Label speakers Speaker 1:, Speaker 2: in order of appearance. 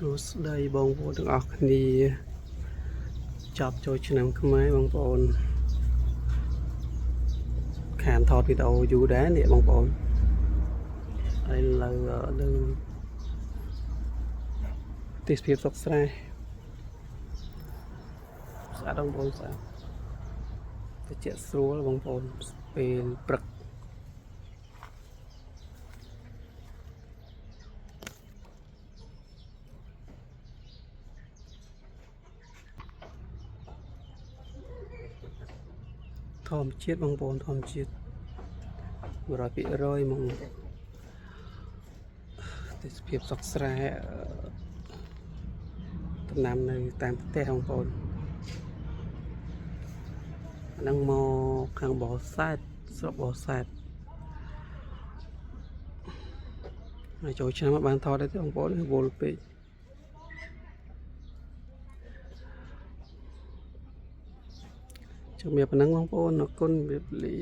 Speaker 1: សួស្តីបងប្អូនទាំងអស់គ្នាចាប់ចូលឆ្នាំខ្មែរបងប្អូនខានថតវីដេអូយូរដែរនេះបងប្អូនឥឡូវនៅទេសភាពសុខស្រែស្អាតបងប្អូនស្អាតត្រជាក់ស្រួលបងប្អូនពេលព្រឹកធម្មជាតិបងប្អូនធម្មជាតិ 100% មកទេសភាពសុខស្រែដំណាំនៅតាមផ្ទះបងប្អូនហ្នឹងមកខាងបោះសែតស្រុកបោះសែតហើយចូលឆ្នាំមកបានថតទេបងប្អូនវល់ពេកជំរាបប៉ុណ្ណឹងបងប្អូនអរគុណជម្រាបលា